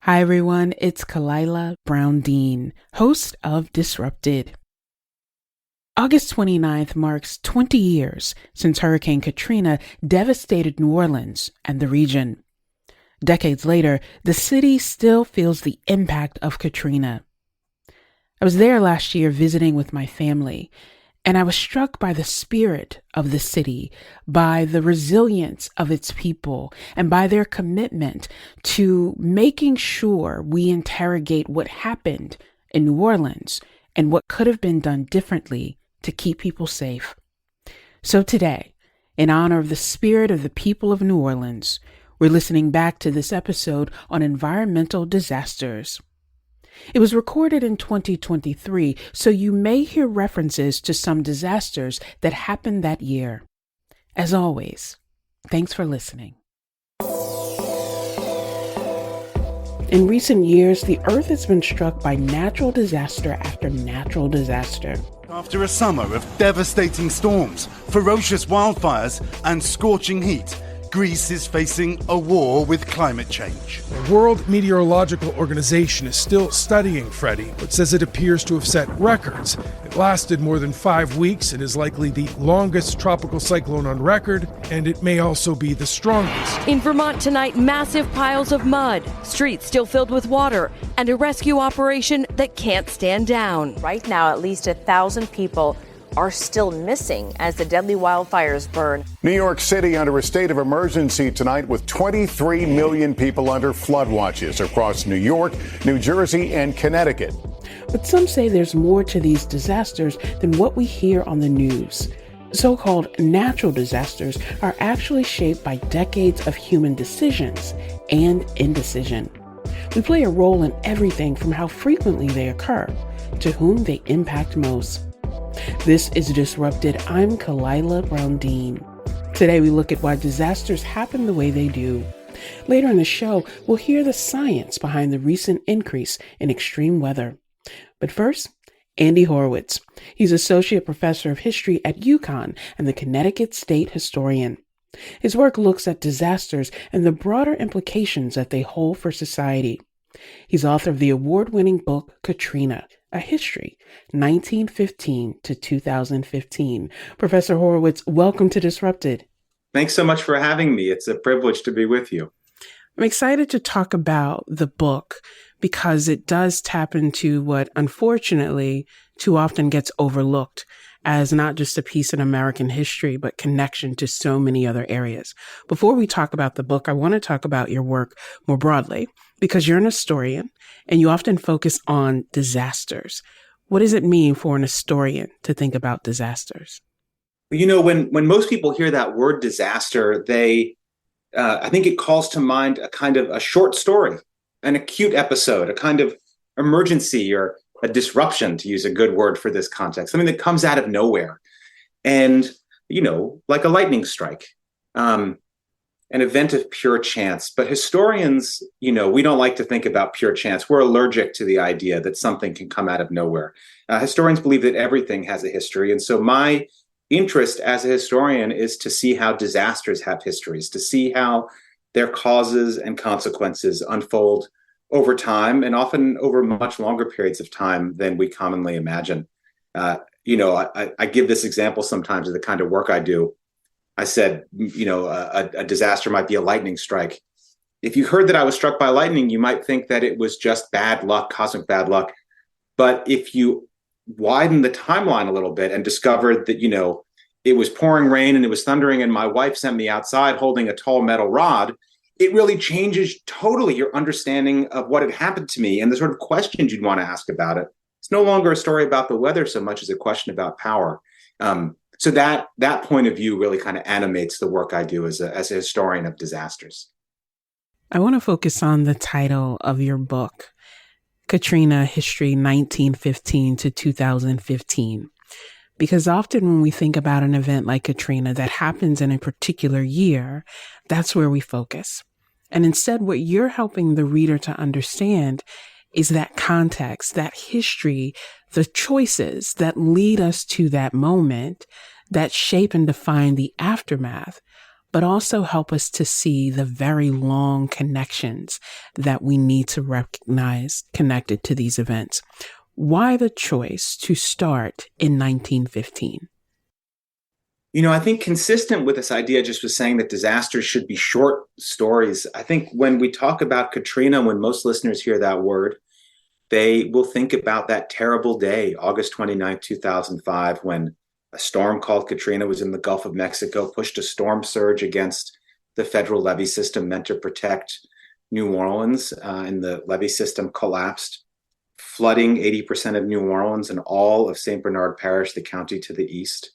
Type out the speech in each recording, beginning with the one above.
Hi, everyone. It's Kalila Brown-Dean, host of Disrupted. August 29th marks 20 years since Hurricane Katrina devastated New Orleans and the region. Decades later, the city still feels the impact of Katrina. I was there last year visiting with my family, and I was struck by the spirit of the city, by the resilience of its people, and by their commitment to making sure we interrogate what happened in New Orleans and what could have been done differently to keep people safe. So today, in honor of the spirit of the people of New Orleans, we're listening back to this episode on environmental disasters. It was recorded in 2023, so you may hear references to some disasters that happened that year. As always, thanks for listening. In recent years, the Earth has been struck by natural disaster after natural disaster. After a summer of devastating storms, ferocious wildfires, and scorching heat, Greece is facing a war with climate change. The World Meteorological Organization is still studying Freddie, but says it appears to have set records. It lasted more than 5 weeks and is likely the longest tropical cyclone on record, and it may also be the strongest. In Vermont tonight, massive piles of mud, streets still filled with water, and a rescue operation that can't stand down. Right now, at least 1,000 people are still missing as the deadly wildfires burn. New York City under a state of emergency tonight with 23 million people under flood watches across New York, New Jersey, and Connecticut. But some say there's more to these disasters than what we hear on the news. So-called natural disasters are actually shaped by decades of human decisions and indecision. We play a role in everything from how frequently they occur to whom they impact most. This is Disrupted. I'm Kalila Brown-Dean. Today we look at why disasters happen the way they do. Later in the show, we'll hear the science behind the recent increase in extreme weather. But first, Andy Horowitz. He's Associate Professor of History at UConn and the Connecticut State Historian. His work looks at disasters and the broader implications that they hold for society. He's author of the award-winning book, Katrina, A History, 1915 to 2015. Professor Horowitz, welcome to Disrupted. Thanks so much for having me. It's a privilege to be with you. I'm excited to talk about the book because it does tap into what, unfortunately, too often gets overlooked as not just a piece in American history, but connection to so many other areas. Before we talk about the book, I want to talk about your work more broadly, because you're an historian and you often focus on disasters. What does it mean for an historian to think about disasters? You know, when most people hear that word disaster, I think it calls to mind a kind of a short story, an acute episode, a kind of emergency or a disruption, to use a good word for this context, something that comes out of nowhere. And, you know, like a lightning strike, an event of pure chance. But historians, you know, we don't like to think about pure chance. We're allergic to the idea that something can come out of nowhere. Historians believe that everything has a history. And so my interest as a historian is to see how disasters have histories, to see how their causes and consequences unfold over time, and often over much longer periods of time than we commonly imagine. I give this example sometimes of the kind of work I do. I said, a disaster might be a lightning strike. If you heard that I was struck by lightning, you might think that it was just bad luck, cosmic bad luck. But if you widen the timeline a little bit and discovered that, it was pouring rain and it was thundering and my wife sent me outside holding a tall metal rod, it really changes totally your understanding of what had happened to me and the sort of questions you'd want to ask about it. It's no longer a story about the weather so much as a question about power. So that point of view really kind of animates the work I do as a historian of disasters. I want to focus on the title of your book, Katrina, History 1915 to 2015. Because often when we think about an event like Katrina that happens in a particular year, that's where we focus. And instead, what you're helping the reader to understand is that context, that history, the choices that lead us to that moment that shape and define the aftermath but also help us to see the very long connections that we need to recognize connected to these events. Why the choice to start in 1915? I think consistent with this idea just was saying that disasters should be short stories. I think when we talk about Katrina, when most listeners hear that word, they will think about that terrible day, August 29th, 2005, when a storm called Katrina was in the Gulf of Mexico, pushed a storm surge against the federal levee system meant to protect New Orleans, and the levee system collapsed, flooding 80% of New Orleans and all of St. Bernard Parish, the county to the east,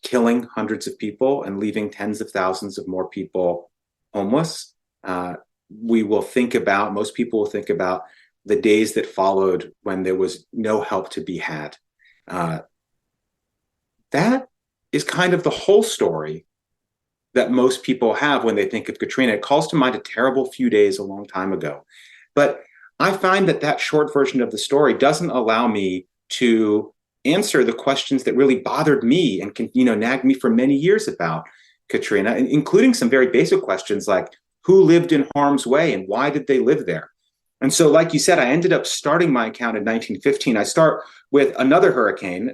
killing hundreds of people and leaving tens of thousands of more people homeless. Most people will think about the days that followed when there was no help to be had. That is kind of the whole story that most people have when they think of Katrina. It calls to mind a terrible few days a long time ago. But I find that short version of the story doesn't allow me to answer the questions that really bothered me and nagged me for many years about Katrina, including some very basic questions like who lived in harm's way and why did they live there? And so, like you said, I ended up starting my account in 1915. I start with another hurricane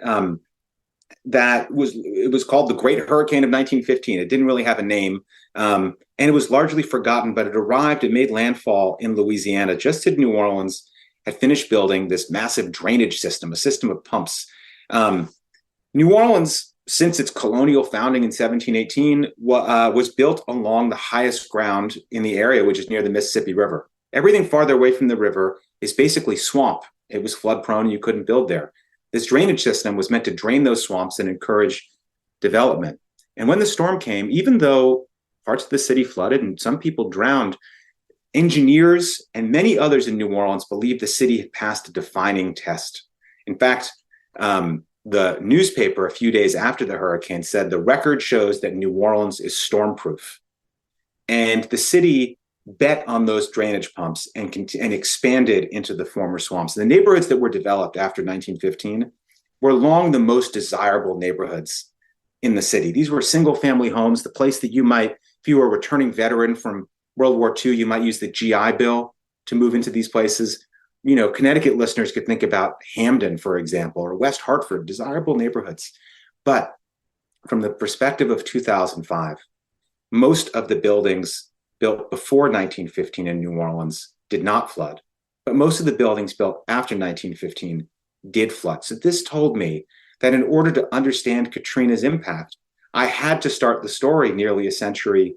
it was called the Great Hurricane of 1915. It didn't really have a name, and it was largely forgotten, but it made landfall in Louisiana, just as New Orleans had finished building this massive drainage system, a system of pumps. New Orleans, since its colonial founding in 1718, was built along the highest ground in the area, which is near the Mississippi River. Everything farther away from the river is basically swamp. It was flood prone and you couldn't build there. This drainage system was meant to drain those swamps and encourage development. And when the storm came, even though parts of the city flooded and some people drowned, engineers and many others in New Orleans believed the city had passed a defining test. In fact, the newspaper a few days after the hurricane said the record shows that New Orleans is stormproof. And the city bet on those drainage pumps and expanded into the former swamps. And the neighborhoods that were developed after 1915 were long the most desirable neighborhoods in the city. These were single family homes, the place that you might, if you were a returning veteran from World War II, you might use the GI Bill to move into these places. Connecticut listeners could think about Hamden, for example, or West Hartford, desirable neighborhoods. But from the perspective of 2005, most of the buildings built before 1915 in New Orleans did not flood, but most of the buildings built after 1915 did flood. So this told me that in order to understand Katrina's impact, I had to start the story nearly a century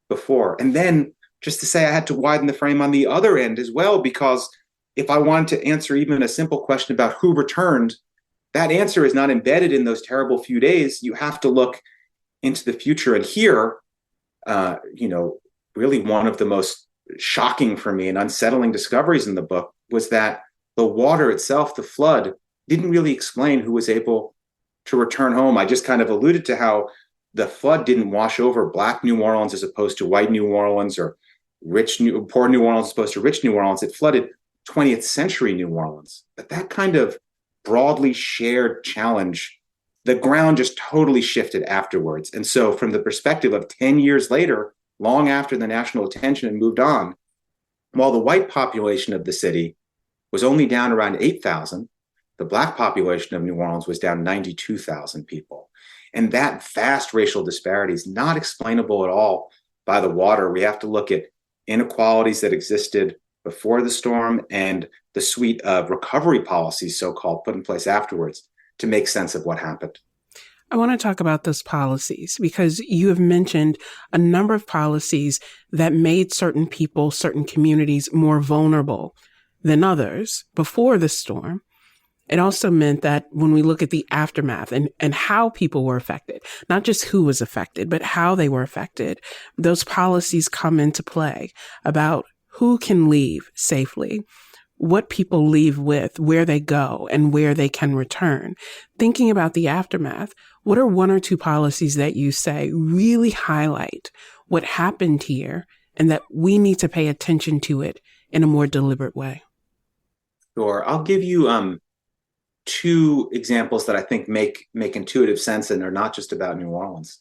before. And then just to say I had to widen the frame on the other end as well, because if I wanted to answer even a simple question about who returned, that answer is not embedded in those terrible few days. You have to look into the future. And here, really one of the most shocking for me and unsettling discoveries in the book was that the water itself, the flood, didn't really explain who was able to return home. I just kind of alluded to how the flood didn't wash over Black New Orleans as opposed to white New Orleans, or poor New Orleans as opposed to rich New Orleans. It flooded 20th century New Orleans. But that kind of broadly shared challenge, the ground just totally shifted afterwards. And so from the perspective of 10 years later, long after the national attention had moved on, while the white population of the city was only down around 8,000, the Black population of New Orleans was down 92,000 people. And that vast racial disparity is not explainable at all by the water. We have to look at inequalities that existed before the storm and the suite of recovery policies, so-called, put in place afterwards to make sense of what happened. I want to talk about those policies because you have mentioned a number of policies that made certain people, certain communities more vulnerable than others before the storm. It also meant that when we look at the aftermath and how people were affected, not just who was affected, but how they were affected, those policies come into play about who can leave safely, what people leave with, where they go, and where they can return. Thinking about the aftermath, what are one or two policies that you say really highlight what happened here and that we need to pay attention to it in a more deliberate way? Sure. I'll give you two examples that I think make intuitive sense and are not just about New Orleans.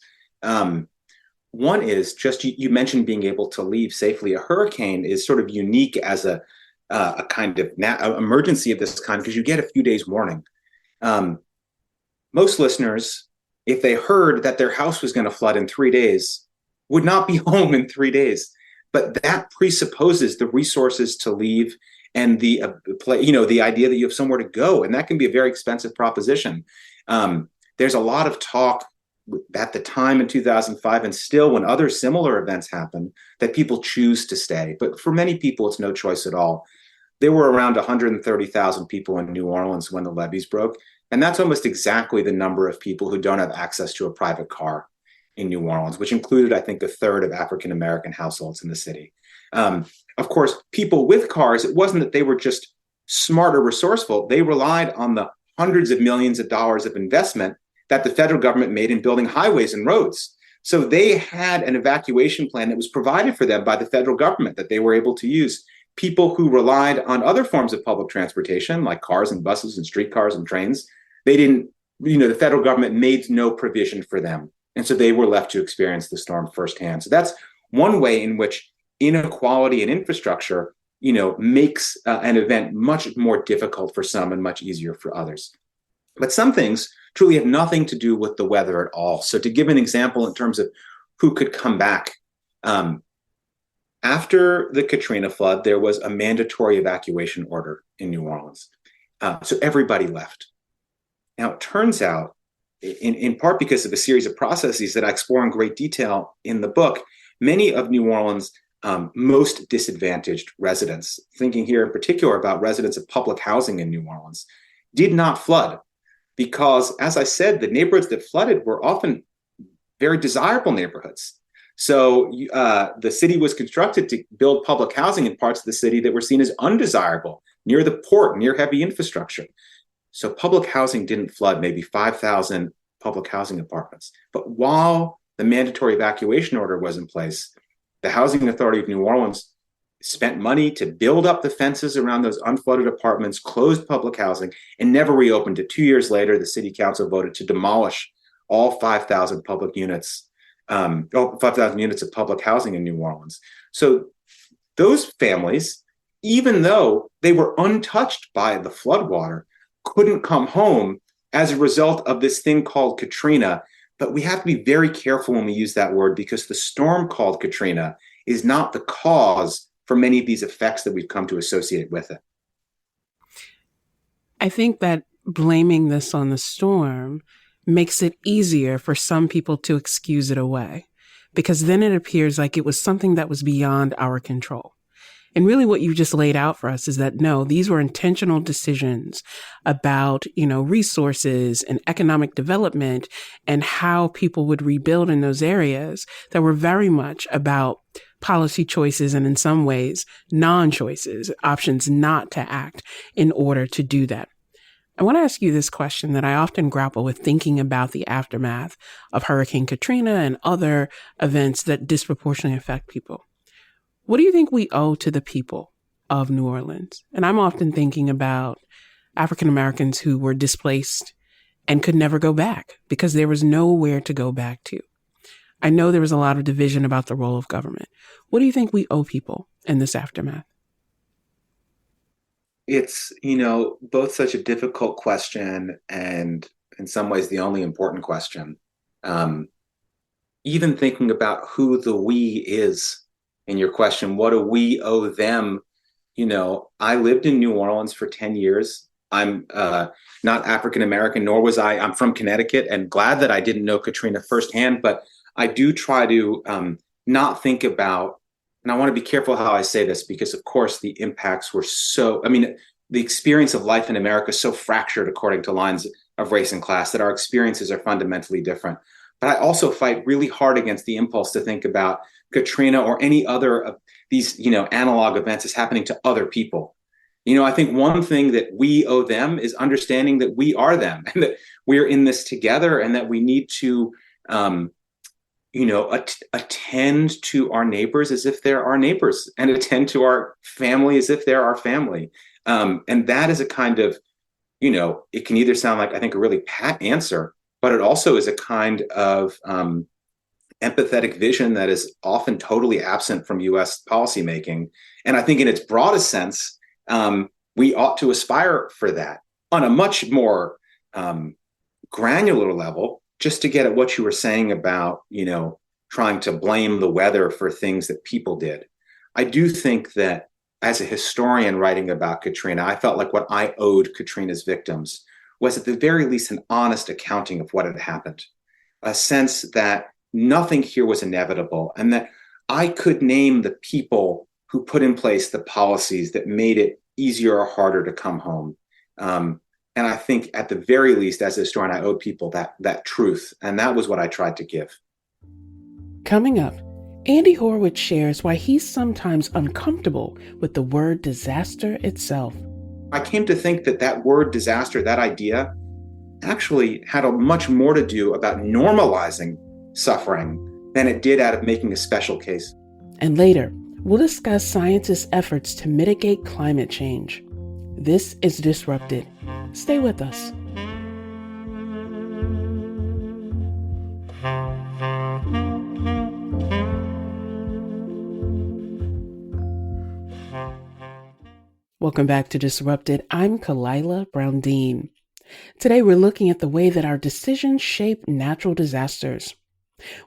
One is just you mentioned being able to leave safely. A hurricane is sort of unique as a kind of emergency of this kind because you get a few days warning. Most listeners, if they heard that their house was going to flood in 3 days, would not be home in 3 days. But that presupposes the resources to leave and the idea that you have somewhere to go, and that can be a very expensive proposition. There's a lot of talk at the time in 2005 and still when other similar events happen that people choose to stay. But for many people, it's no choice at all. There were around 130,000 people in New Orleans when the levees broke. And that's almost exactly the number of people who don't have access to a private car in New Orleans, which included, I think, a third of African-American households in the city. Of course, people with cars, it wasn't that they were just smart or resourceful. They relied on the hundreds of millions of dollars of investment that the federal government made in building highways and roads. So they had an evacuation plan that was provided for them by the federal government that they were able to use. People who relied on other forms of public transportation, like cars and buses and streetcars and trains, they didn't, the federal government made no provision for them. And so they were left to experience the storm firsthand. So that's one way in which inequality in infrastructure, makes an event much more difficult for some and much easier for others. But some things truly have nothing to do with the weather at all. So to give an example in terms of who could come back, after the Katrina flood, there was a mandatory evacuation order in New Orleans. So everybody left. Now, it turns out, in part because of a series of processes that I explore in great detail in the book, many of New Orleans' most disadvantaged residents, thinking here in particular about residents of public housing in New Orleans, did not flood because, as I said, the neighborhoods that flooded were often very desirable neighborhoods. So the city was constructed to build public housing in parts of the city that were seen as undesirable, near the port, near heavy infrastructure. So public housing didn't flood, maybe 5,000 public housing apartments. But while the mandatory evacuation order was in place, the Housing Authority of New Orleans spent money to build up the fences around those unflooded apartments, closed public housing, and never reopened it. 2 years later, the city council voted to demolish all 5,000 units of public housing in New Orleans. So those families, even though they were untouched by the floodwater, couldn't come home as a result of this thing called Katrina. But we have to be very careful when we use that word because the storm called Katrina is not the cause for many of these effects that we've come to associate with it. I think that blaming this on the storm makes it easier for some people to excuse it away, because then it appears like it was something that was beyond our control. And really what you just laid out for us is that, no, these were intentional decisions about, resources and economic development and how people would rebuild in those areas that were very much about policy choices and in some ways non-choices, options not to act in order to do that. I want to ask you this question that I often grapple with thinking about the aftermath of Hurricane Katrina and other events that disproportionately affect people. What do you think we owe to the people of New Orleans? And I'm often thinking about African Americans who were displaced and could never go back because there was nowhere to go back to. I know there was a lot of division about the role of government. What do you think we owe people in this aftermath? It's, both such a difficult question and in some ways the only important question. Even thinking about who the we is in your question, what do we owe them? I lived in New Orleans for 10 years. I'm not African-American, nor was I. I'm from Connecticut and glad that I didn't know Katrina firsthand, but I do try to not think about, and I want to be careful how I say this because, of course, the impacts were the experience of life in America is so fractured according to lines of race and class that our experiences are fundamentally different. But I also fight really hard against the impulse to think about Katrina or any other of these, analog events as happening to other people. I think one thing that we owe them is understanding that we are them and that we're in this together and that we need to, attend to our neighbors as if they're our neighbors and attend to our family as if they're our family. And that is a kind of, it can either sound like, I think, a really pat answer, but it also is a kind of empathetic vision that is often totally absent from U.S. policymaking. And I think in its broadest sense, we ought to aspire for that on a much more granular level, just to get at what you were saying about, trying to blame the weather for things that people did. I do think that as a historian writing about Katrina, I felt like what I owed Katrina's victims was at the very least an honest accounting of what had happened, a sense that nothing here was inevitable and that I could name the people who put in place the policies that made it easier or harder to come home. And I think at the very least, as a historian, I owed people that truth. And that was what I tried to give. Coming up, Andy Horowitz shares why he's sometimes uncomfortable with the word disaster itself. I came to think that word disaster, that idea, actually had a much more to do about normalizing suffering than it did out of making a special case. And later, we'll discuss scientists' efforts to mitigate climate change. This is Disrupted. Stay with us. Welcome back to Disrupted. I'm Kalila Brown-Dean. Today we're looking at the way that our decisions shape natural disasters.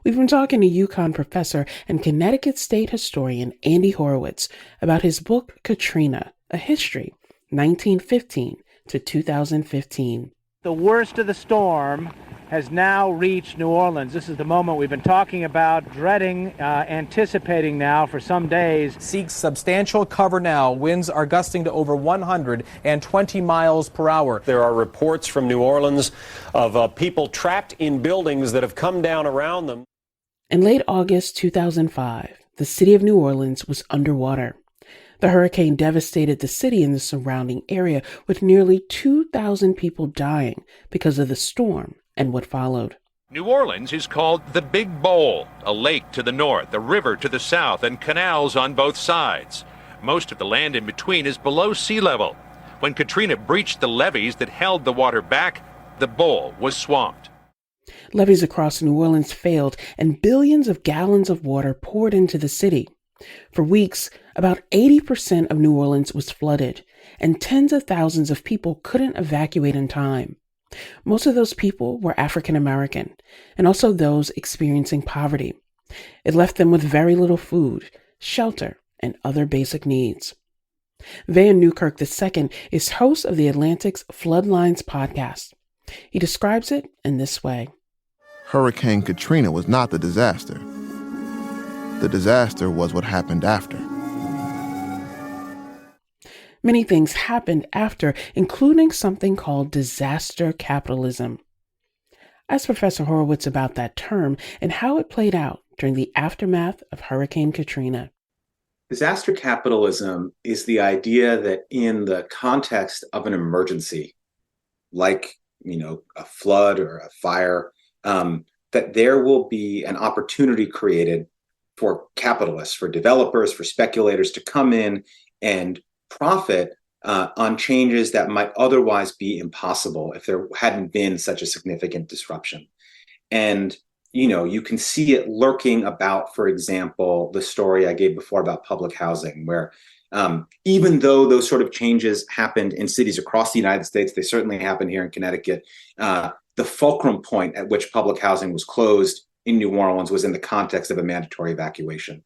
We've been talking to UConn professor and Connecticut state historian Andy Horowitz about his book Katrina, A History, 1915 to 2015. The worst of the storm has now reached New Orleans. This is the moment we've been talking about, dreading, anticipating now for some days. Seeks substantial cover now. Winds are gusting to over 120 miles per hour. There are reports from New Orleans of people trapped in buildings that have come down around them. In late August 2005, the city of New Orleans was underwater. The hurricane devastated the city and the surrounding area, with nearly 2,000 people dying because of the storm and what followed. New Orleans is called the Big Bowl, a lake to the north, a river to the south, and canals on both sides. Most of the land in between is below sea level. When Katrina breached the levees that held the water back, the bowl was swamped. Levees across New Orleans failed, and billions of gallons of water poured into the city. For weeks, about 80% of New Orleans was flooded, and tens of thousands of people couldn't evacuate in time. Most of those people were African American, and also those experiencing poverty. It left them with very little food, shelter, and other basic needs. Van Newkirk II is host of the Atlantic's Floodlines podcast. He describes it in this way. Hurricane Katrina was not the disaster. The disaster was what happened after. Many things happened after, including something called disaster capitalism. I asked Professor Horowitz about that term and how it played out during the aftermath of Hurricane Katrina. Disaster capitalism is the idea that in the context of an emergency, like a flood or a fire, that there will be an opportunity created for capitalists, for developers, for speculators to come in and profit on changes that might otherwise be impossible if there hadn't been such a significant disruption. And, you can see it lurking about, for example, the story I gave before about public housing, where even though those sort of changes happened in cities across the United States, they certainly happened here in Connecticut, the fulcrum point at which public housing was closed in New Orleans was in the context of a mandatory evacuation.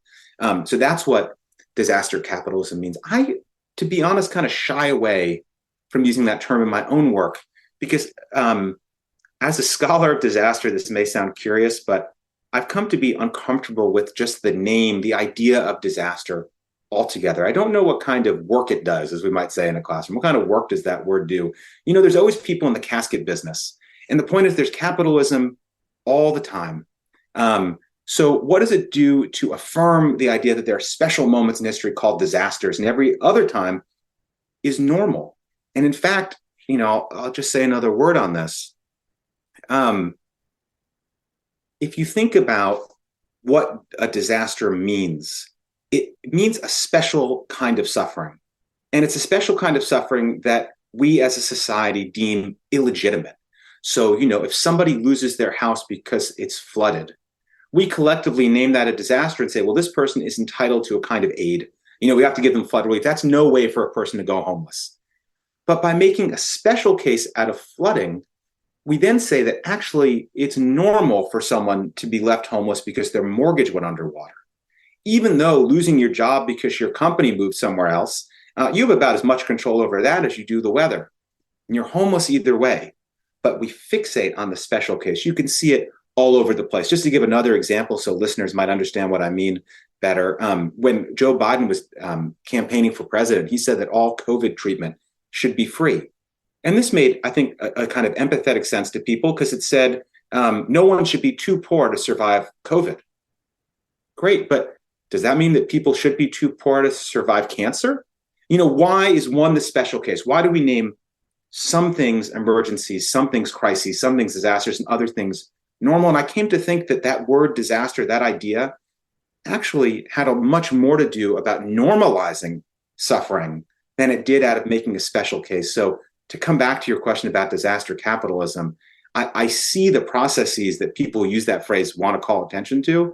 So that's what disaster capitalism means. I, to be honest, kind of shy away from using that term in my own work because as a scholar of disaster, this may sound curious, but I've come to be uncomfortable with just the name, the idea of disaster altogether. I don't know what kind of work it does, as we might say in a classroom. What kind of work does that word do? There's always people in the casket business. And the point is there's capitalism all the time. So what does it do to affirm the idea that there are special moments in history called disasters and every other time is normal? And in fact, I'll just say another word on this. If you think about what a disaster means, it means a special kind of suffering. And it's a special kind of suffering that we as a society deem illegitimate. So, if somebody loses their house because it's flooded, we collectively name that a disaster and say, well, this person is entitled to a kind of aid. We have to give them flood relief. That's no way for a person to go homeless. But by making a special case out of flooding, we then say that actually it's normal for someone to be left homeless because their mortgage went underwater. Even though losing your job because your company moved somewhere else, you have about as much control over that as you do the weather. And you're homeless either way. But we fixate on the special case. You can see it all over the place. Just to give another example so listeners might understand what I mean better, when Joe Biden was campaigning for president, he said that all COVID treatment should be free. And this made, I think, a kind of empathetic sense to people because it said no one should be too poor to survive COVID. Great, but does that mean that people should be too poor to survive cancer? Why is one the special case? Why do we name some things emergencies, some things crises, some things disasters, and other things normal? And I came to think that that word disaster, that idea, actually had a much more to do about normalizing suffering than it did out of making a special case. So to come back to your question about disaster capitalism, I see the processes that people use that phrase want to call attention to.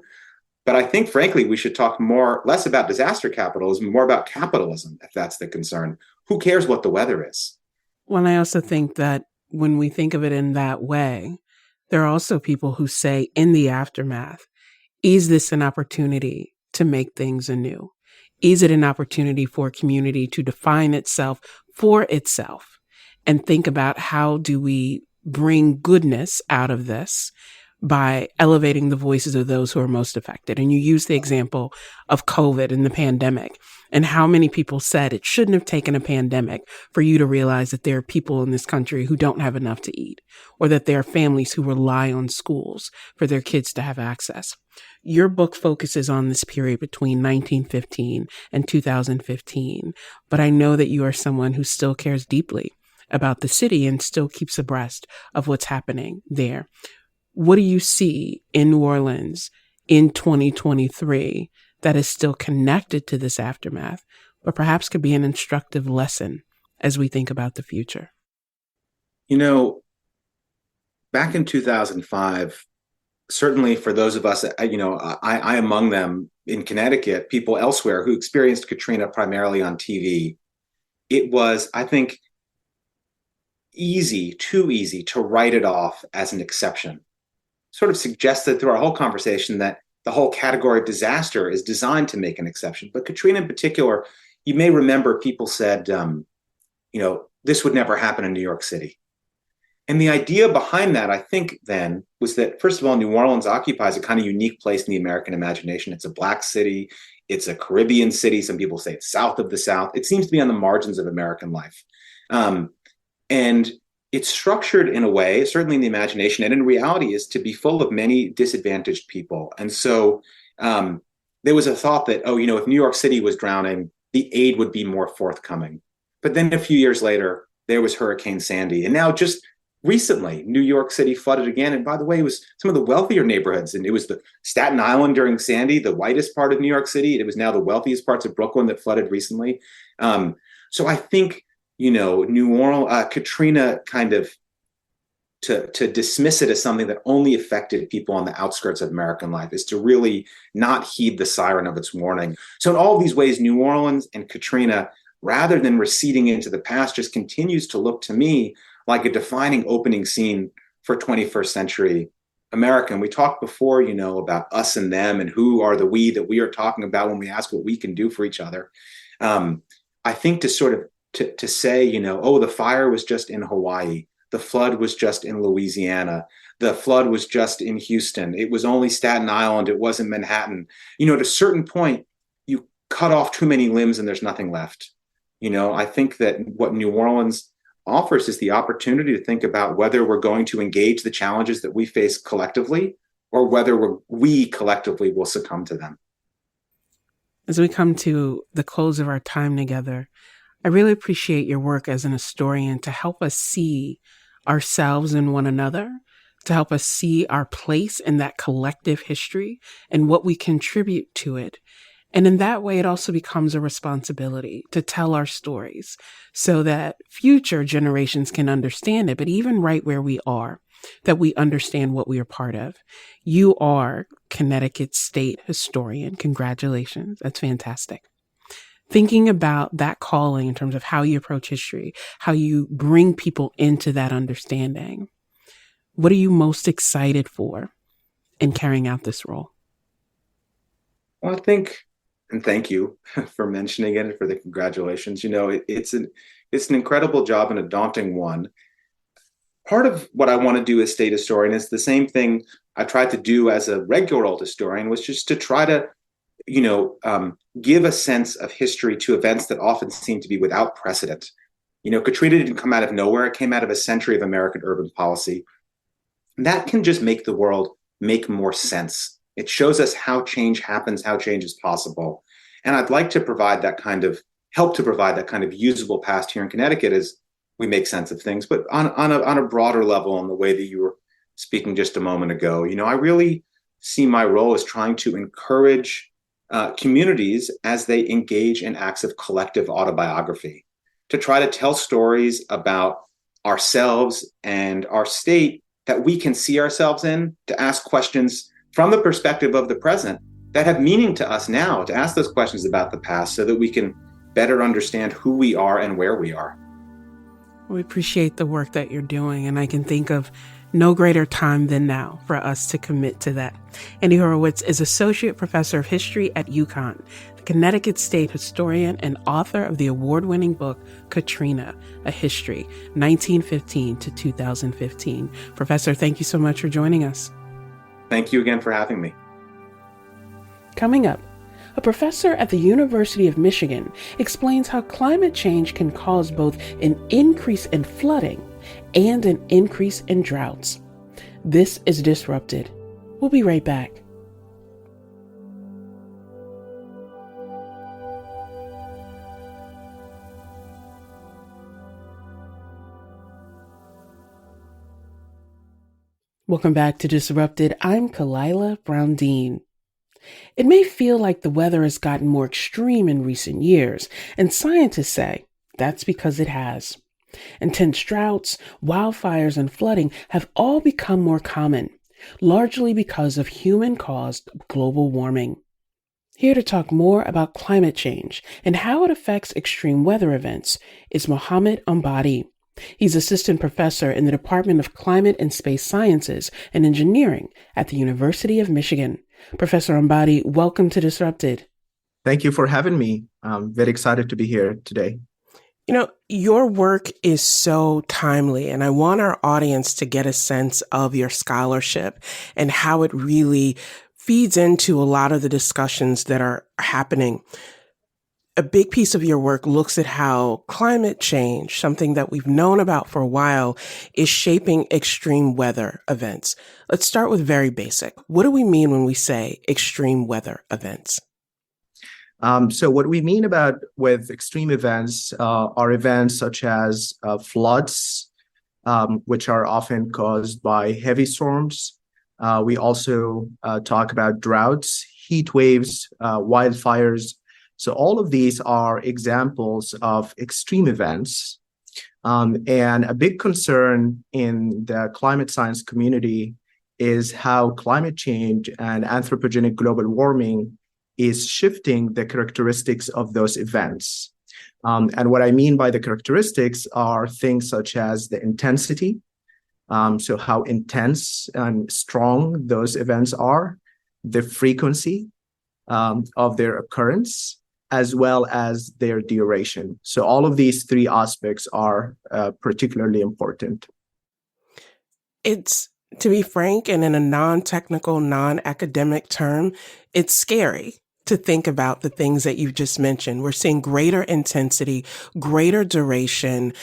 But I think, frankly, we should talk less about disaster capitalism, more about capitalism, if that's the concern. Who cares what the weather is? Well, I also think that when we think of it in that way, there are also people who say in the aftermath, is this an opportunity to make things anew? Is it an opportunity for a community to define itself for itself and think about how do we bring goodness out of this by elevating the voices of those who are most affected? And you use the example of COVID and the pandemic and how many people said it shouldn't have taken a pandemic for you to realize that there are people in this country who don't have enough to eat, or that there are families who rely on schools for their kids to have access. Your book focuses on this period between 1915 and 2015, but I know that you are someone who still cares deeply about the city and still keeps abreast of what's happening there. What do you see in New Orleans in 2023 that is still connected to this aftermath, but perhaps could be an instructive lesson as we think about the future? Back in 2005, certainly for those of us, I among them in Connecticut, people elsewhere who experienced Katrina primarily on TV, it was, I think, too easy to write it off as an exception. Sort of suggested through our whole conversation that the whole category of disaster is designed to make an exception. But Katrina in particular, you may remember people said, this would never happen in New York City. And the idea behind that, I think, then, was that, first of all, New Orleans occupies a kind of unique place in the American imagination. It's a Black city. It's a Caribbean city. Some people say it's south of the South. It seems to be on the margins of American life. And it's structured in a way, certainly in the imagination, and in reality is to be full of many disadvantaged people. And so there was a thought that, if New York City was drowning, the aid would be more forthcoming. But then a few years later, there was Hurricane Sandy. And now just recently, New York City flooded again. And by the way, it was some of the wealthier neighborhoods. And it was the Staten Island during Sandy, the whitest part of New York City. It was now the wealthiest parts of Brooklyn that flooded recently. So I think, New Orleans, Katrina kind of to dismiss it as something that only affected people on the outskirts of American life is to really not heed the siren of its warning. So in all of these ways, New Orleans and Katrina, rather than receding into the past, just continues to look to me like a defining opening scene for 21st century America. And we talked before, about us and them and who are the we that we are talking about when we ask what we can do for each other. I think to sort of to say, the fire was just in Hawaii. The flood was just in Louisiana. The flood was just in Houston. It was only Staten Island. It wasn't Manhattan. At a certain point, you cut off too many limbs and there's nothing left. I think that what New Orleans offers is the opportunity to think about whether we're going to engage the challenges that we face collectively or whether we collectively will succumb to them. As we come to the close of our time together, I really appreciate your work as an historian to help us see ourselves and one another, to help us see our place in that collective history and what we contribute to it. And in that way, it also becomes a responsibility to tell our stories so that future generations can understand it. But even right where we are, that we understand what we are part of. You are Connecticut State Historian. Congratulations. That's fantastic. Thinking about that calling in terms of how you approach history, how you bring people into that understanding, what are you most excited for in carrying out this role? Well, I think, and thank you for mentioning it and for the congratulations. It's an incredible job and a daunting one. Part of what I want to do as state historian is the same thing I tried to do as a regular old historian, was just to try to, give a sense of history to events that often seem to be without precedent. Katrina didn't come out of nowhere. It came out of a century of American urban policy. And that can just make the world make more sense. It shows us how change happens, how change is possible. And I'd like to help to provide that kind of usable past here in Connecticut as we make sense of things, but on a broader level, in the way that you were speaking just a moment ago. I really see my role as trying to encourage communities as they engage in acts of collective autobiography, to try to tell stories about ourselves and our state that we can see ourselves in, to ask questions from the perspective of the present that have meaning to us now, to ask those questions about the past so that we can better understand who we are and where we are. We appreciate the work that you're doing, and I can think of no greater time than now for us to commit to that. Andy Horowitz is Associate Professor of History at UConn, the Connecticut State Historian and author of the award-winning book, Katrina, A History, 1915 to 2015. Professor, thank you so much for joining us. Thank you again for having me. Coming up, a professor at the University of Michigan explains how climate change can cause both an increase in flooding and an increase in droughts. This is Disrupted. We'll be right back. Welcome back to Disrupted. I'm Kalila Brown-Dean. It may feel like the weather has gotten more extreme in recent years, and scientists say that's because it has. Intense droughts, wildfires, and flooding have all become more common, largely because of human-caused global warming. Here to talk more about climate change and how it affects extreme weather events is Mohammed Ombadi. He's assistant professor in the Department of Climate and Space Sciences and Engineering at the University of Michigan. Professor Ombadi, welcome to Disrupted. Thank you for having me. I'm very excited to be here today. Your work is so timely, and I want our audience to get a sense of your scholarship and how it really feeds into a lot of the discussions that are happening. A big piece of your work looks at how climate change, something that we've known about for a while, is shaping extreme weather events. Let's start with very basic. What do we mean when we say extreme weather events? So what we mean with extreme events are events such as floods, which are often caused by heavy storms. We also talk about droughts, heat waves, wildfires. So all of these are examples of extreme events. And a big concern in the climate science community is how climate change and anthropogenic global warming is shifting the characteristics of those events. And what I mean by the characteristics are things such as the intensity, so how intense and strong those events are, the frequency of their occurrence, as well as their duration. So all of these three aspects are particularly important. It's, to be frank, and in a non-technical, non-academic term, it's scary to think about the things that you've just mentioned. We're seeing greater intensity, greater duration,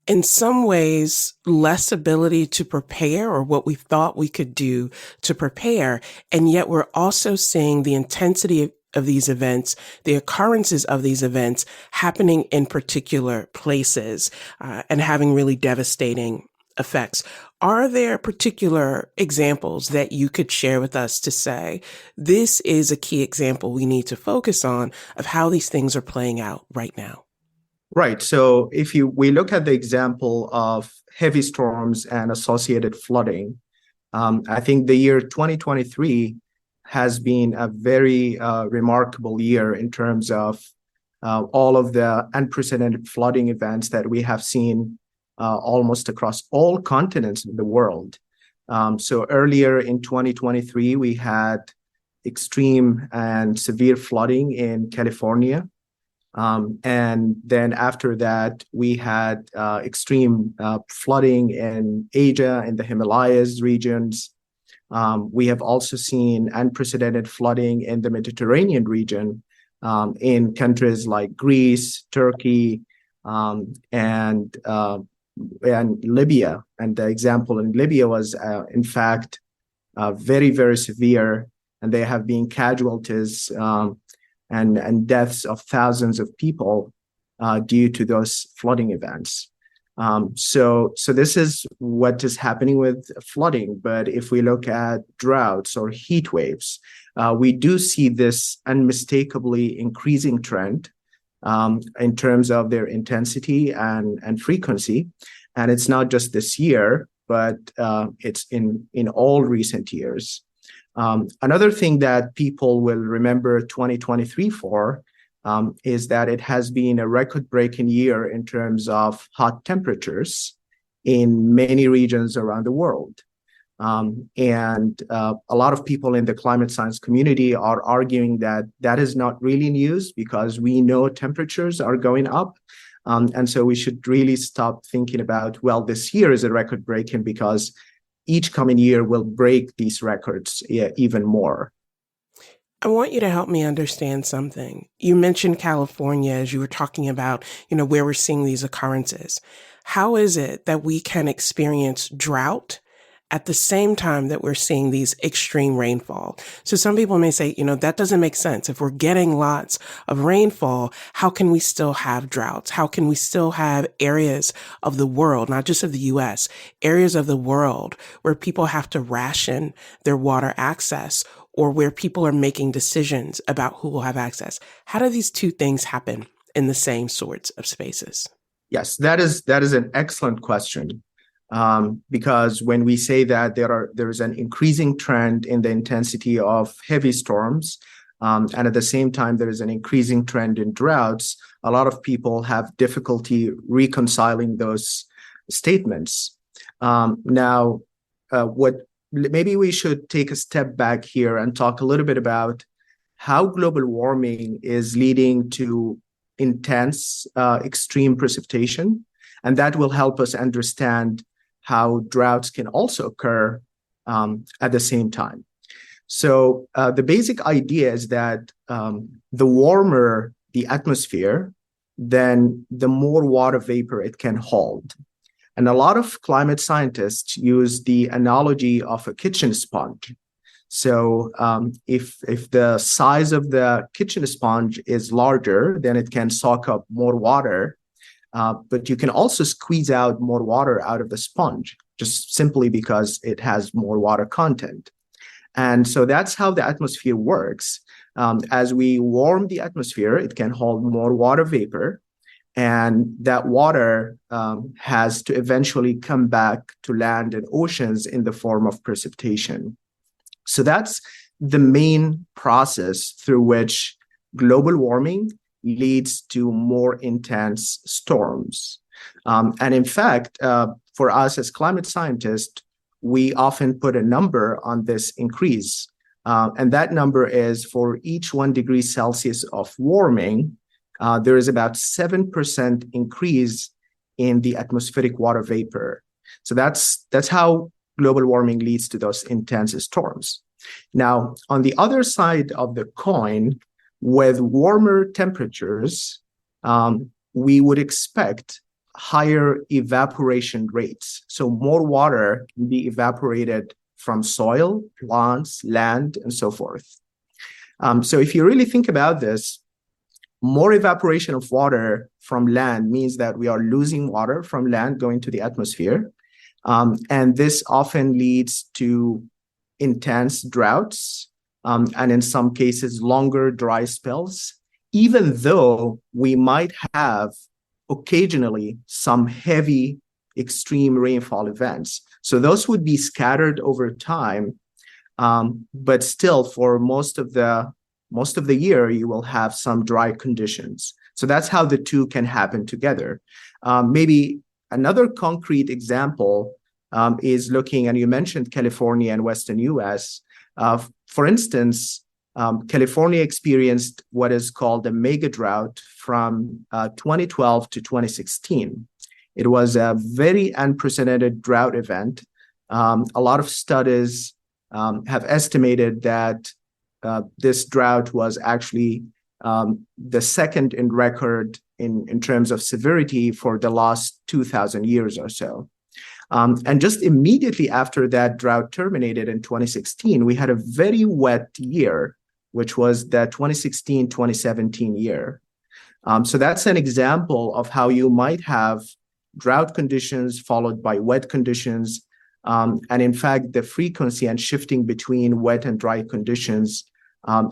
in some ways, less ability to prepare, or what we thought we could do to prepare. And yet we're also seeing the intensity of these events, the occurrences of these events happening in particular places and having really devastating effects. Are there particular examples that you could share with us to say, this is a key example we need to focus on of how these things are playing out right now? Right. So if we look at the example of heavy storms and associated flooding, I think the year 2023 has been a very remarkable year in terms of all of the unprecedented flooding events that we have seen almost across all continents of the world. So earlier in 2023, we had extreme and severe flooding in California. And then after that, we had extreme flooding in Asia, in the Himalayas regions. We have also seen unprecedented flooding in the Mediterranean region, in countries like Greece, Turkey, and Libya. And the example in Libya was, in fact, very, very severe, and there have been casualties and deaths of thousands of people due to those flooding events. So this is what is happening with flooding. But if we look at droughts or heat waves, we do see this unmistakably increasing trend in terms of their intensity and frequency. And it's not just this year, but it's in all recent years. Another thing that people will remember 2023 for is that it has been a record-breaking year in terms of hot temperatures in many regions around the world. And a lot of people in the climate science community are arguing that that is not really news because we know temperatures are going up. And so we should really stop thinking about, well, this year is a record-breaking because each coming year will break these records even more. I want you to help me understand something. You mentioned California as you were talking about, where we're seeing these occurrences. How is it that we can experience drought at the same time that we're seeing these extreme rainfall? So some people may say, that doesn't make sense. If we're getting lots of rainfall, how can we still have droughts? How can we still have areas of the world, not just of the US, areas of the world where people have to ration their water access or where people are making decisions about who will have access? How do these two things happen in the same sorts of spaces? Yes, that is an excellent question. Because when we say that there is an increasing trend in the intensity of heavy storms, and at the same time there is an increasing trend in droughts, a lot of people have difficulty reconciling those statements. Maybe we should take a step back here and talk a little bit about how global warming is leading to intense extreme precipitation, and that will help us understand how droughts can also occur at the same time. So the basic idea is that the warmer the atmosphere, then the more water vapor it can hold. And a lot of climate scientists use the analogy of a kitchen sponge. So if the size of the kitchen sponge is larger, then it can soak up more water. But you can also squeeze out more water out of the sponge, just simply because it has more water content. And so that's how the atmosphere works. As we warm the atmosphere, it can hold more water vapor, and that water has to eventually come back to land and oceans in the form of precipitation. So that's the main process through which global warming leads to more intense storms. And in fact, for us as climate scientists, we often put a number on this increase. And that number is for each 1 degree Celsius of warming, there is about 7% increase in the atmospheric water vapor. So that's how global warming leads to those intense storms. Now, on the other side of the coin, with warmer temperatures, we would expect higher evaporation rates. So more water can be evaporated from soil, plants, land, and so forth. So if you really think about this, more evaporation of water from land means that we are losing water from land going to the atmosphere. And this often leads to intense droughts, and in some cases, longer dry spells, even though we might have occasionally some heavy extreme rainfall events. So those would be scattered over time, but still for most of the year, you will have some dry conditions. So that's how the two can happen together. Maybe another concrete example is looking, and you mentioned California and Western US. For instance, California experienced what is called a mega drought from 2012 to 2016. It was a very unprecedented drought event. A lot of studies have estimated that this drought was actually the second in record in terms of severity for the last 2,000 years or so. And just immediately after that drought terminated in 2016, we had a very wet year, which was the 2016-2017 year. So that's an example of how you might have drought conditions followed by wet conditions. And in fact, the frequency and shifting between wet and dry conditions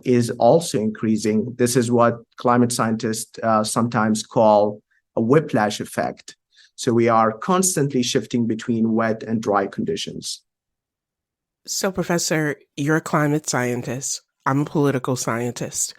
is also increasing. This is what climate scientists sometimes call a whiplash effect. So we are constantly shifting between wet and dry conditions. So, Professor, you're a climate scientist. I'm a political scientist.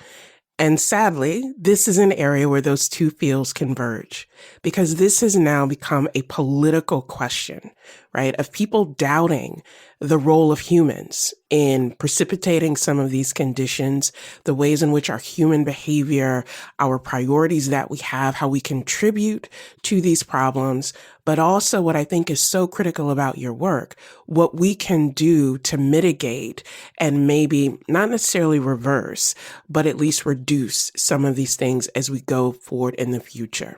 And sadly, this is an area where those two fields converge, because this has now become a political question, right? Of people doubting the role of humans in precipitating some of these conditions, the ways in which our human behavior, our priorities that we have, how we contribute to these problems, but also what I think is so critical about your work, what we can do to mitigate and maybe not necessarily reverse, but at least reduce some of these things as we go forward in the future.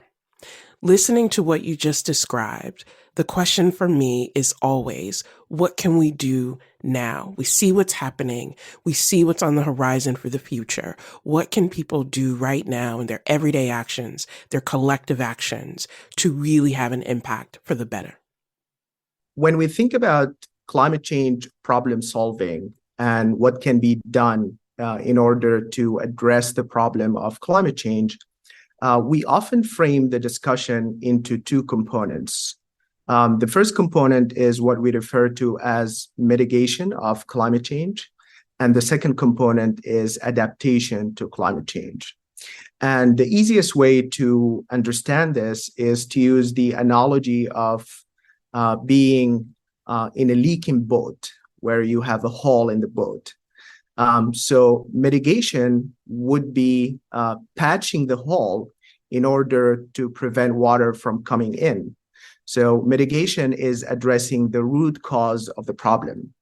Listening to what you just described, the question for me is always, what can we do now? We see what's happening. We see what's on the horizon for the future. What can people do right now in their everyday actions, their collective actions, to really have an impact for the better? When we think about climate change problem solving and what can be done in order to address the problem of climate change, we often frame the discussion into two components. The first component is what we refer to as mitigation of climate change. And the second component is adaptation to climate change. And the easiest way to understand this is to use the analogy of being in a leaking boat where you have a hole in the boat. So mitigation would be patching the hole in order to prevent water from coming in. So mitigation is addressing the root cause of the problem.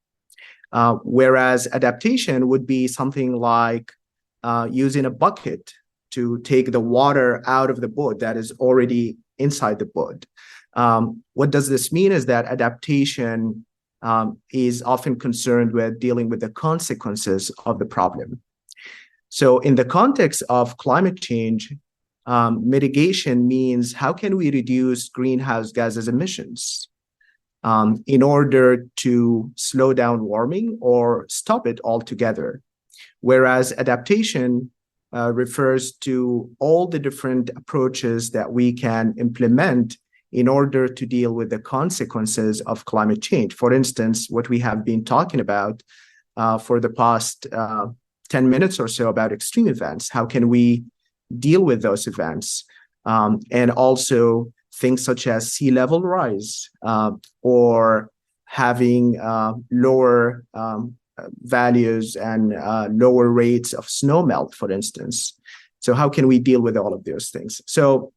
Whereas adaptation would be something like using a bucket to take the water out of the boat that is already inside the boat. What does this mean is that adaptation is often concerned with dealing with the consequences of the problem. So in the context of climate change, mitigation means how can we reduce greenhouse gases emissions in order to slow down warming or stop it altogether. Whereas adaptation refers to all the different approaches that we can implement in order to deal with the consequences of climate change. For instance, what we have been talking about for the past 10 minutes or so about extreme events. How can we deal with those events? And also things such as sea level rise or having lower values and lower rates of snow melt, for instance. So how can we deal with all of those things? So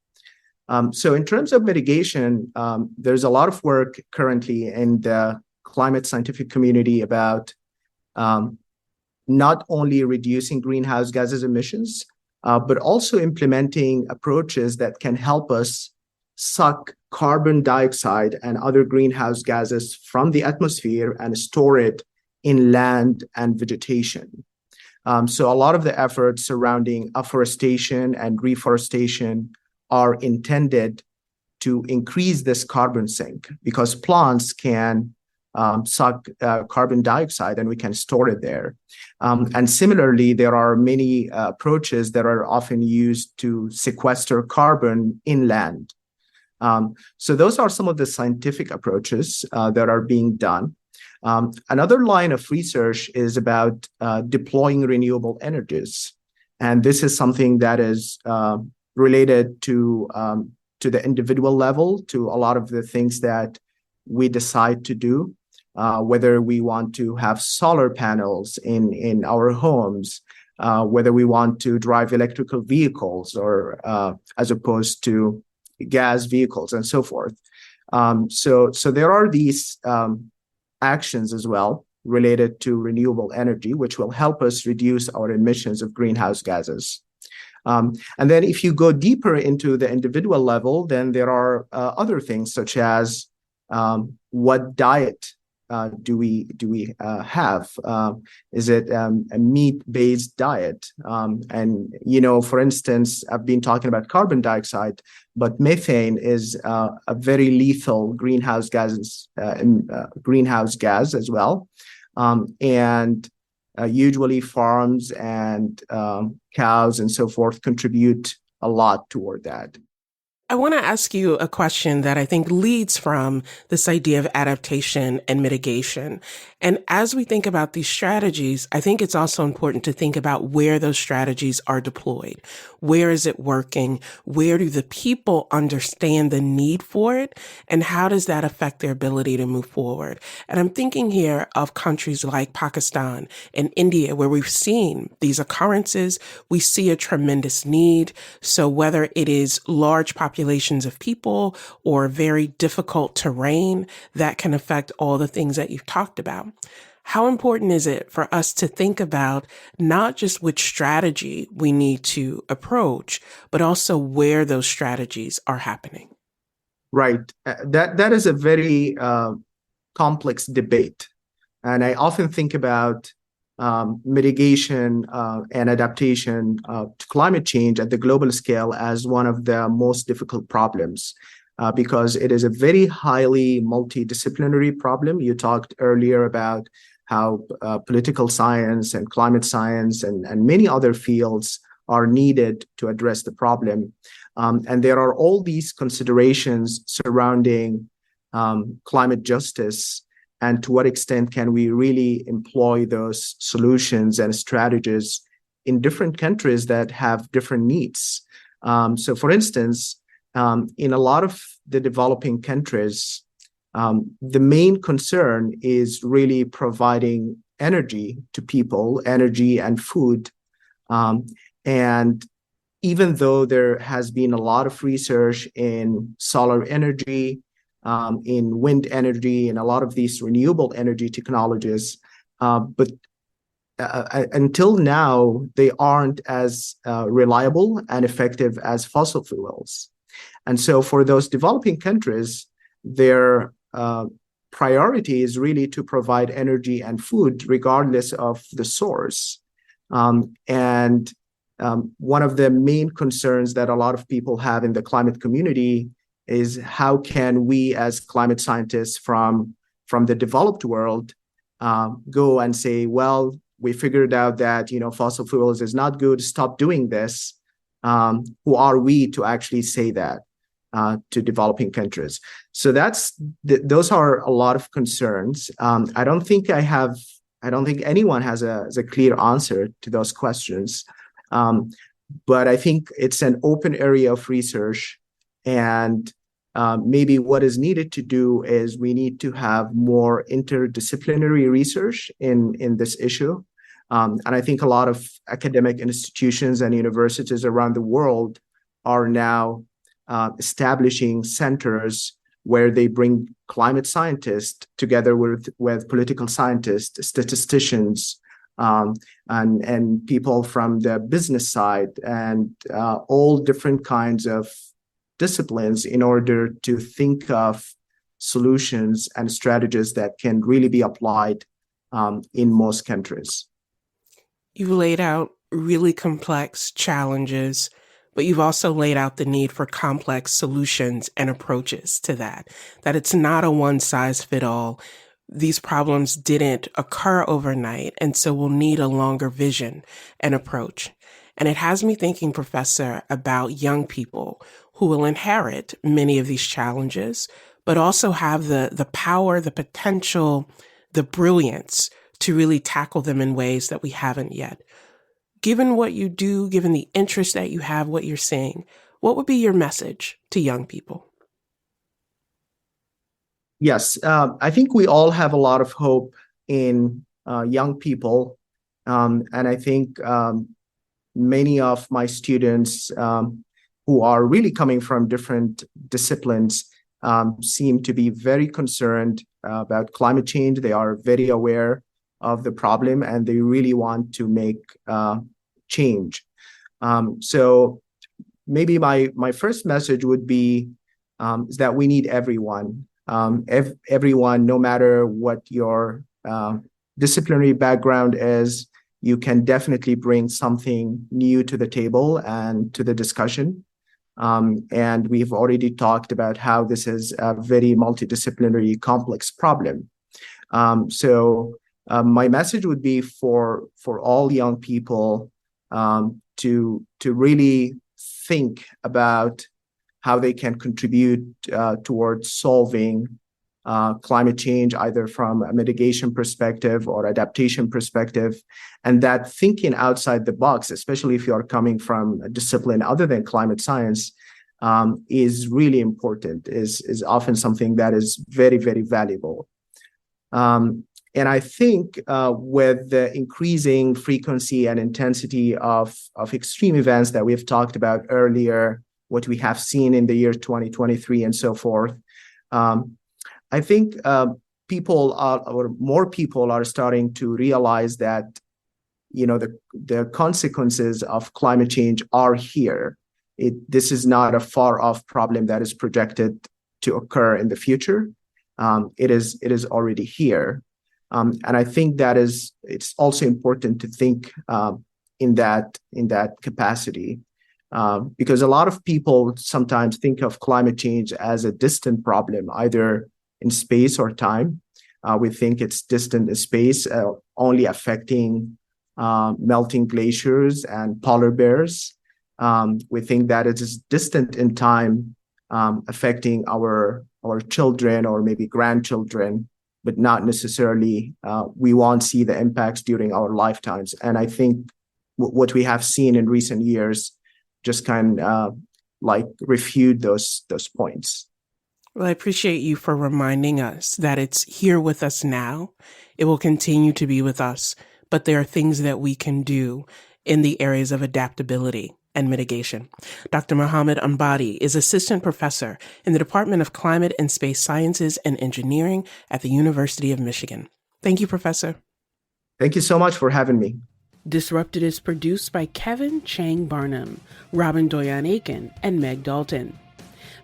in terms of mitigation, there's a lot of work currently in the climate scientific community about not only reducing greenhouse gases emissions, but also implementing approaches that can help us suck carbon dioxide and other greenhouse gases from the atmosphere and store it in land and vegetation. So a lot of the efforts surrounding afforestation and reforestation are intended to increase this carbon sink because plants can suck carbon dioxide, and we can store it there. And similarly, there are many approaches that are often used to sequester carbon inland. So those are some of the scientific approaches that are being done. Another line of research is about deploying renewable energies. And this is something that is related to the individual level, to a lot of the things that we decide to do, whether we want to have solar panels in our homes, whether we want to drive electrical vehicles or as opposed to gas vehicles and so forth. So there are these actions as well related to renewable energy, which will help us reduce our emissions of greenhouse gases. And then if you go deeper into the individual level, then there are other things such as what diet do we have? Is it a meat-based diet? And, for instance, I've been talking about carbon dioxide, but methane is a very lethal greenhouse gas as well. And usually farms and cows and so forth contribute a lot toward that. I want to ask you a question that I think leads from this idea of adaptation and mitigation. And as we think about these strategies, I think it's also important to think about where those strategies are deployed. Where is it working? Where do the people understand the need for it? And how does that affect their ability to move forward? And I'm thinking here of countries like Pakistan and India, where we've seen these occurrences. We see a tremendous need. So whether it is large populations of people or very difficult terrain, that can affect all the things that you've talked about. How important is it for us to think about not just which strategy we need to approach, but also where those strategies are happening? Right. That is a very complex debate. And I often think about mitigation and adaptation to climate change at the global scale as one of the most difficult problems because it is a very highly multidisciplinary problem. You talked earlier about how political science and climate science and many other fields are needed to address the problem. And there are all these considerations surrounding climate justice and to what extent can we really employ those solutions and strategies in different countries that have different needs. So for instance, in a lot of the developing countries, the main concern is really providing energy to people, energy and food. And even though there has been a lot of research in solar energy, in wind energy, and a lot of these renewable energy technologies, but until now, they aren't as reliable and effective as fossil fuels. And so for those developing countries, their priority is really to provide energy and food regardless of the source. And one of the main concerns that a lot of people have in the climate community is how can we as climate scientists from the developed world go and say, well, we figured out that fossil fuels is not good, stop doing this. Who are we to actually say that to developing countries? So those are a lot of concerns. I don't think anyone has a clear answer to those questions. But I think it's an open area of research. And maybe what is needed to do is we need to have more interdisciplinary research in this issue. And I think a lot of academic institutions and universities around the world are now establishing centers where they bring climate scientists together with political scientists, statisticians, and people from the business side, and all different kinds of disciplines in order to think of solutions and strategies that can really be applied in most countries. You laid out really complex challenges, but you've also laid out the need for complex solutions and approaches to that it's not a one-size-fit-all. these problems didn't occur overnight, and so we'll need a longer vision and approach. And it has me thinking, Professor, about young people who will inherit many of these challenges, but also have the power, the potential, the brilliance to really tackle them in ways that we haven't yet. Given what you do, given the interest that you have, what you're seeing, what would be your message to young people? Yes, I think we all have a lot of hope in young people. And I think many of my students who are really coming from different disciplines seem to be very concerned about climate change. They are very aware of the problem and they really want to make change. So maybe my first message would be is that we need everyone. Everyone, no matter what your disciplinary background is, you can definitely bring something new to the table and to the discussion. And we've already talked about how this is a very multidisciplinary, complex problem. So my message would be for all young people to really think about how they can contribute towards solving climate change, either from a mitigation perspective or adaptation perspective. And that thinking outside the box, especially if you are coming from a discipline other than climate science, is really important, is often something that is very, very valuable. And I think with the increasing frequency and intensity of extreme events that we've talked about earlier, what we have seen in the year 2023 and so forth, I think more people are starting to realize that, the consequences of climate change are here. This is not a far off problem that is projected to occur in the future. It is already here. And I think it's also important to think in that capacity. Because a lot of people sometimes think of climate change as a distant problem, either in space or time. We think it's distant in space, only affecting melting glaciers and polar bears. We think that it is distant in time, affecting our children or maybe grandchildren, but not necessarily we won't see the impacts during our lifetimes. And I think what we have seen in recent years just kind of refute those points. Well, I appreciate you for reminding us that it's here with us now. It will continue to be with us, but there are things that we can do in the areas of adaptability and mitigation. Dr. Mohammed Ombadi is assistant professor in the Department of Climate and Space Sciences and Engineering at the University of Michigan. Thank you, Professor. Thank you so much for having me. Disrupted is produced by Kevin Chang Barnum, Robin Doyon Aiken, and Meg Dalton.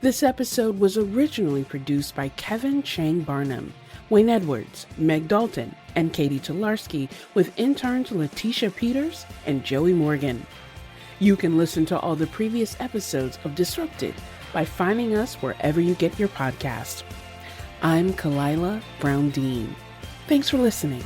This episode was originally produced by Kevin Chang Barnum, Wayne Edwards, Meg Dalton, and Katie Tolarski, with interns Letitia Peters and Joey Morgan. You can listen to all the previous episodes of Disrupted by finding us wherever you get your podcasts. I'm Kalila Brown-Dean. Thanks for listening.